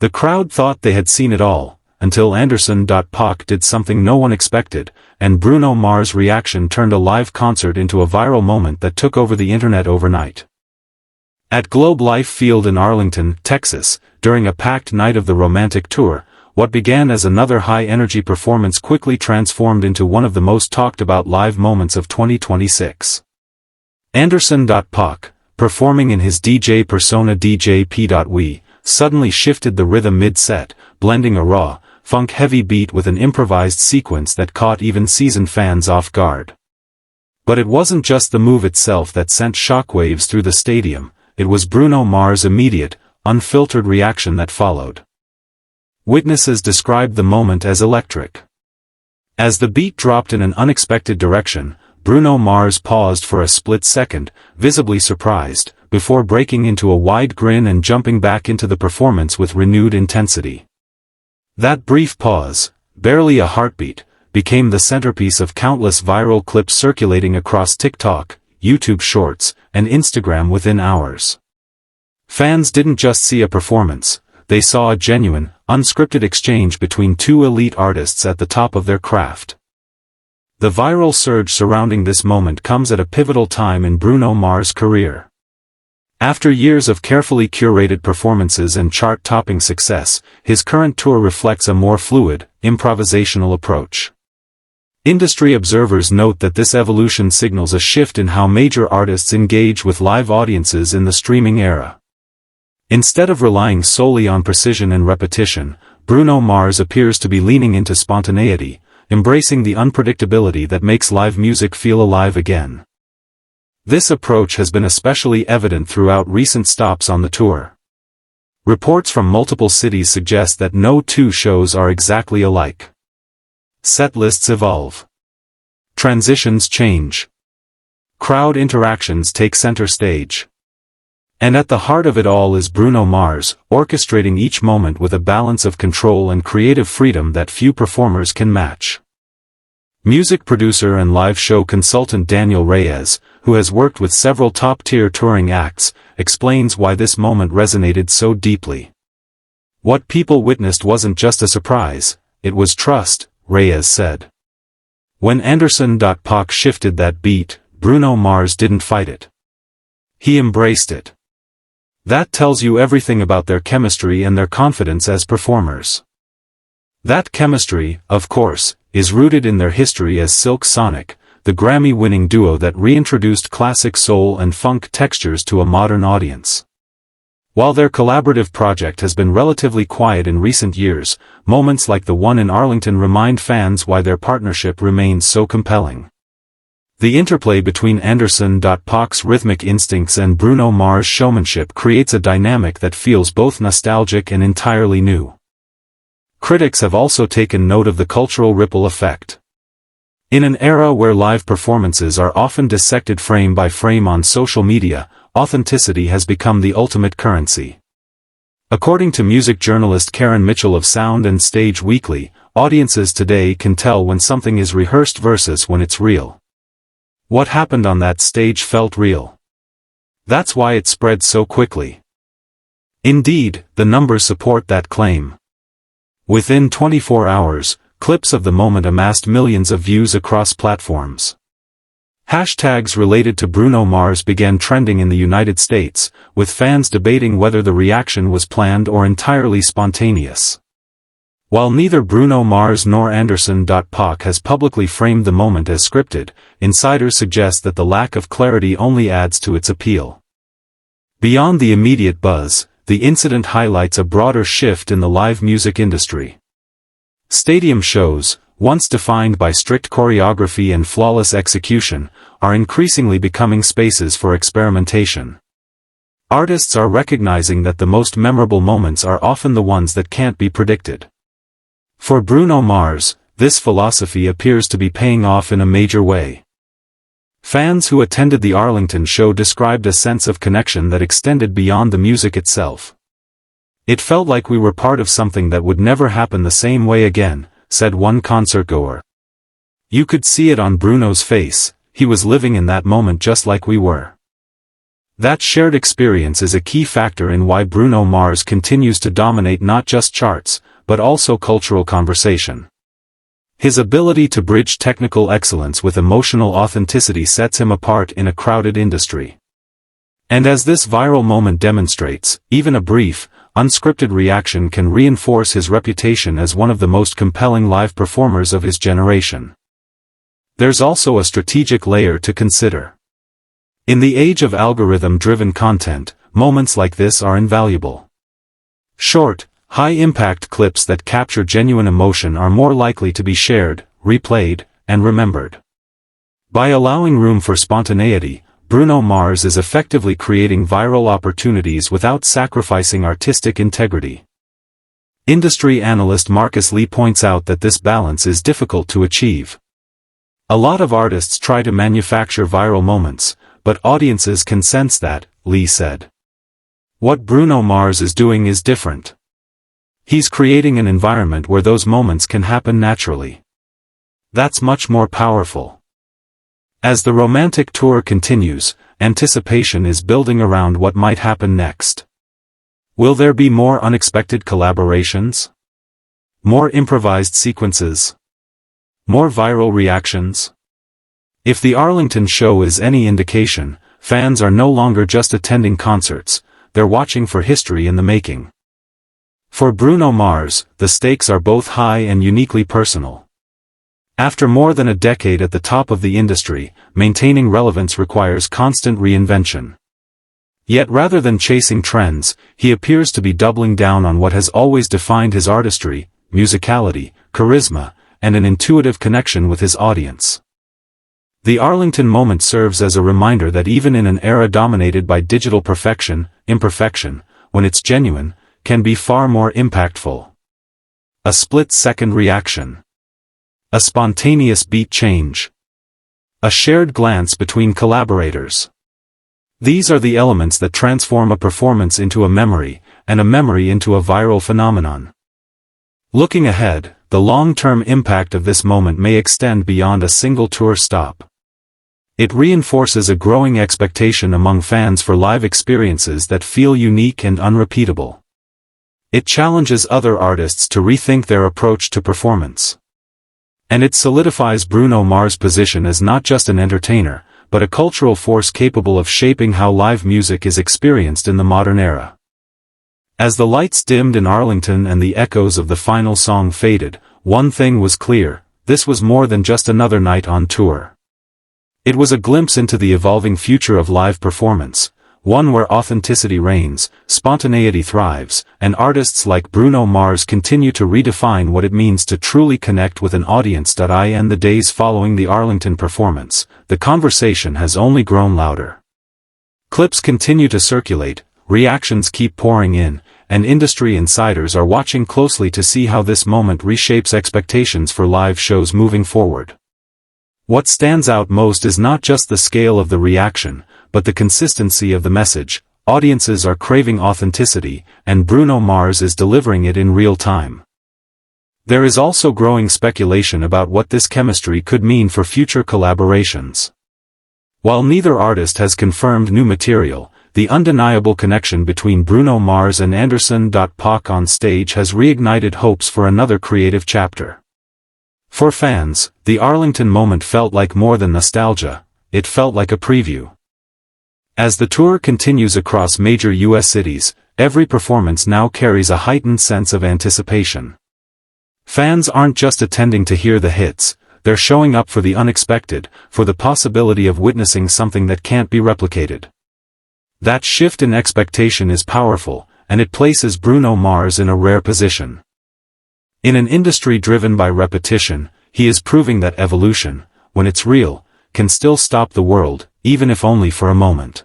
The crowd thought they had seen it all, until Anderson Paak did something no one expected, and Bruno Mars' reaction turned a live concert into a viral moment that took over the internet overnight. At Globe Life Field in Arlington, Texas, during a packed night of the romantic tour, what began as another high-energy performance quickly transformed into one of the most talked-about live moments of 2026. Anderson Paak, performing in his DJ persona DJ P.We, suddenly shifted the rhythm mid-set, blending a raw, funk-heavy beat with an improvised sequence that caught even seasoned fans off guard. But it wasn't just the move itself that sent shockwaves through the stadium, it was Bruno Mars' immediate, unfiltered reaction that followed. Witnesses described the moment as electric. As the beat dropped in an unexpected direction, Bruno Mars paused for a split second, visibly surprised, before breaking into a wide grin and jumping back into the performance with renewed intensity. That brief pause, barely a heartbeat, became the centerpiece of countless viral clips circulating across TikTok, YouTube Shorts, and Instagram within hours. Fans didn't just see a performance, they saw a genuine, unscripted exchange between two elite artists at the top of their craft. The viral surge surrounding this moment comes at a pivotal time in Bruno Mars' career. After years of carefully curated performances and chart-topping success, his current tour reflects a more fluid, improvisational approach. Industry observers note that this evolution signals a shift in how major artists engage with live audiences in the streaming era. Instead of relying solely on precision and repetition, Bruno Mars appears to be leaning into spontaneity, embracing the unpredictability that makes live music feel alive again. This approach has been especially evident throughout recent stops on the tour. Reports from multiple cities suggest that no two shows are exactly alike. Set lists evolve. Transitions change. Crowd interactions take center stage. And at the heart of it all is Bruno Mars, orchestrating each moment with a balance of control and creative freedom that few performers can match. Music producer and live show consultant Daniel Reyes, who has worked with several top-tier touring acts, explains why this moment resonated so deeply. What people witnessed wasn't just a surprise, it was trust, Reyes said. When Anderson Paak shifted that beat, Bruno Mars didn't fight it. He embraced it. That tells you everything about their chemistry and their confidence as performers. That chemistry, of course, is rooted in their history as Silk Sonic, the Grammy-winning duo that reintroduced classic soul and funk textures to a modern audience. While their collaborative project has been relatively quiet in recent years, moments like the one in Arlington remind fans why their partnership remains so compelling. The interplay between Anderson Paak's rhythmic instincts and Bruno Mars' showmanship creates a dynamic that feels both nostalgic and entirely new. Critics have also taken note of the cultural ripple effect. In an era where live performances are often dissected frame by frame on social media, authenticity has become the ultimate currency. According to music journalist Karen Mitchell of Sound and Stage Weekly, audiences today can tell when something is rehearsed versus when it's real. What happened on that stage felt real. That's why it spread so quickly. Indeed, the numbers support that claim. Within 24 hours, clips of the moment amassed millions of views across platforms. Hashtags related to Bruno Mars began trending in the United States, with fans debating whether the reaction was planned or entirely spontaneous. While neither Bruno Mars nor Anderson Paak has publicly framed the moment as scripted, insiders suggest that the lack of clarity only adds to its appeal. Beyond the immediate buzz, the incident highlights a broader shift in the live music industry. Stadium shows, once defined by strict choreography and flawless execution, are increasingly becoming spaces for experimentation. Artists are recognizing that the most memorable moments are often the ones that can't be predicted. For Bruno Mars, this philosophy appears to be paying off in a major way. Fans who attended the Arlington show described a sense of connection that extended beyond the music itself. "It felt like we were part of something that would never happen the same way again," said one concertgoer. "You could see it on Bruno's face, he was living in that moment just like we were." That shared experience is a key factor in why Bruno Mars continues to dominate not just charts, but also cultural conversation. His ability to bridge technical excellence with emotional authenticity sets him apart in a crowded industry. And as this viral moment demonstrates, even a brief, unscripted reaction can reinforce his reputation as one of the most compelling live performers of his generation. There's also a strategic layer to consider. In the age of algorithm-driven content, moments like this are invaluable. Short, high-impact clips that capture genuine emotion are more likely to be shared, replayed, and remembered. By allowing room for spontaneity, Bruno Mars is effectively creating viral opportunities without sacrificing artistic integrity. Industry analyst Marcus Lee points out that this balance is difficult to achieve. A lot of artists try to manufacture viral moments, but audiences can sense that, Lee said. What Bruno Mars is doing is different. He's creating an environment where those moments can happen naturally. That's much more powerful. As the romantic tour continues, anticipation is building around what might happen next. Will there be more unexpected collaborations? More improvised sequences? More viral reactions? If the Arlington show is any indication, fans are no longer just attending concerts, they're watching for history in the making. For Bruno Mars, the stakes are both high and uniquely personal. After more than a decade at the top of the industry, maintaining relevance requires constant reinvention. Yet rather than chasing trends, he appears to be doubling down on what has always defined his artistry, musicality, charisma, and an intuitive connection with his audience. The Arlington moment serves as a reminder that even in an era dominated by digital perfection, imperfection, when it's genuine, can be far more impactful. A split-second reaction. A spontaneous beat change. A shared glance between collaborators. These are the elements that transform a performance into a memory, and a memory into a viral phenomenon. Looking ahead, the long-term impact of this moment may extend beyond a single tour stop. It reinforces a growing expectation among fans for live experiences that feel unique and unrepeatable. It challenges other artists to rethink their approach to performance. And it solidifies Bruno Mars' position as not just an entertainer, but a cultural force capable of shaping how live music is experienced in the modern era. As the lights dimmed in Arlington and the echoes of the final song faded, one thing was clear: this was more than just another night on tour. It was a glimpse into the evolving future of live performance, one where authenticity reigns, spontaneity thrives, and artists like Bruno Mars continue to redefine what it means to truly connect with an audience. In the days following the Arlington performance, the conversation has only grown louder. Clips continue to circulate, reactions keep pouring in, and industry insiders are watching closely to see how this moment reshapes expectations for live shows moving forward. What stands out most is not just the scale of the reaction, but the consistency of the message. Audiences are craving authenticity, and Bruno Mars is delivering it in real time. There is also growing speculation about what this chemistry could mean for future collaborations. While neither artist has confirmed new material, the undeniable connection between Bruno Mars and Anderson Paak on stage has reignited hopes for another creative chapter. For fans, the Arlington moment felt like more than nostalgia, it felt like a preview. As the tour continues across major U.S. cities, every performance now carries a heightened sense of anticipation. Fans aren't just attending to hear the hits, they're showing up for the unexpected, for the possibility of witnessing something that can't be replicated. That shift in expectation is powerful, and it places Bruno Mars in a rare position. In an industry driven by repetition, he is proving that evolution, when it's real, can still stop the world, even if only for a moment.